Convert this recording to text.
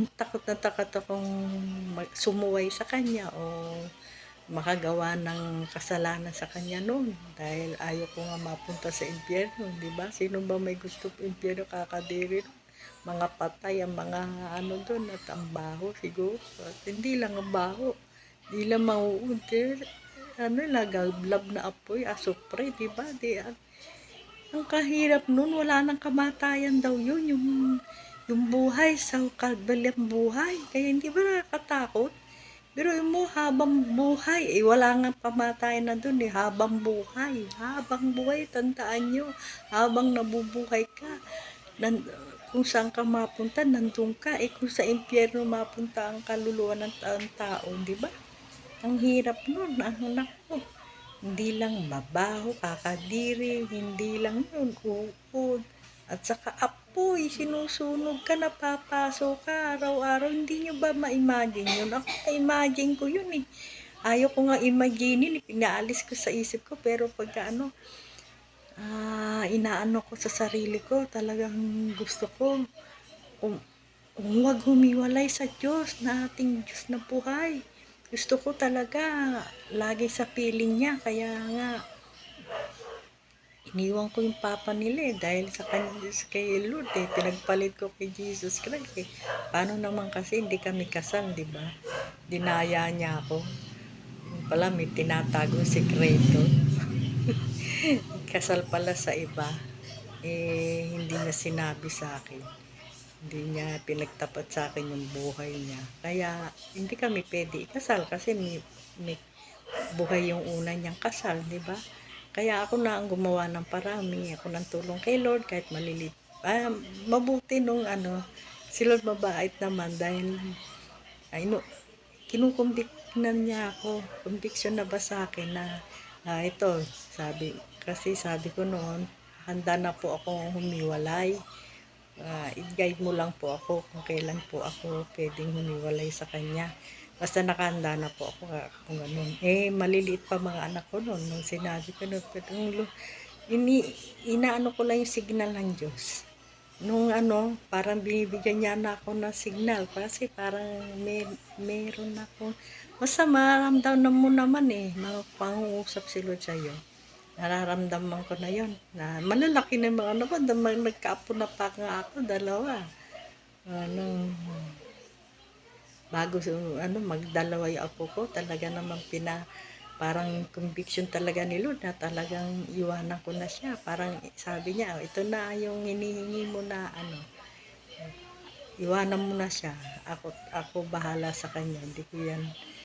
Takot na takot akong sumuway sa kanya o makagawa ng kasalanan sa kanya noon dahil ayaw ko nga mapunta sa impyerno, 'di ba? Sino ba may gusto impyerno, kakadiri nun, mga patay ang mga ano dun at ang baho siguro at hindi lang ang baho, hindi lang mauuntir, ano lagablab na apoy, asupre, 'di ba? Ang kahirap nun, wala ng kamatayan daw yun, yung buhay sa kabilang buhay. Kaya hindi ba nakakatakot? Pero mo habang buhay, wala nga kamatayan na dun habang buhay. Habang buhay, tandaan nyo, habang nabubuhay ka, nan, kung saan ka mapunta, nandun ka. Kung sa impyerno mapunta ang kaluluwa ng tao, di ba? Ang hirap nun, naku. Hindi lang mabaho, kakadiri, hindi lang yun, uod, at saka apoy, sinusunog ka, napapasok ka, araw-araw, hindi nyo ba ma-imagine yun? Ako, na-imagine ko yun eh. Ayaw ko nga imagine, pinaalis ko sa isip ko, pero pagka inaano ko sa sarili ko, talagang gusto ko, huwag humiwalay sa Diyos, na ating Diyos na buhay. Gusto ko talaga, lagi sa piling niya, kaya nga, iniwan ko yung papa nila dahil sa kanya, kay Lord pinagpalit ko kay Jesus Christ Paano naman kasi hindi kami kasal, di ba? Dinaya niya ako. Yung pala may tinatagong sikreto. Kasal pala sa iba. Hindi niya sinabi sa akin. Hindi niya pinagtapat sa akin yung buhay niya. Kaya hindi kami pwede ikasal kasi may buhay yung una niyang kasal, di ba? Kaya ako na ang gumawa ng parami, ako nang tulong kay Lord kahit malilit. Mabuti nung si Lord mabait naman dahil no, kinukumbik na niya ako, conviction na ba sa akin na ito, sabi ko noon, handa na po akong humiwalay. I-guide mo lang po ako kung kailan po ako pwedeng humiwalay sa kanya. Basta nakahanda na po ako kung ganun. Maliliit pa mga anak ko noon. Nung sinabi ko noon, inaano ko lang yung signal ng Diyos. Nung parang binibigyan niya na ako ng signal. Kasi parang meron ako. Basta maramdaman mo naman pangungusap si Lord sa'yo. Nararamdaman ko na yon na malalaki na mga nagkaapo na pa nga ako, dalawa. Bago magdalawa yung apo ko, talaga namang parang conviction talaga ni Lord na talagang iwanan ko na siya. Parang sabi niya, ito na yung hinihingi mo na iwanan mo na siya. Ako bahala sa kanya. Hindi ko yan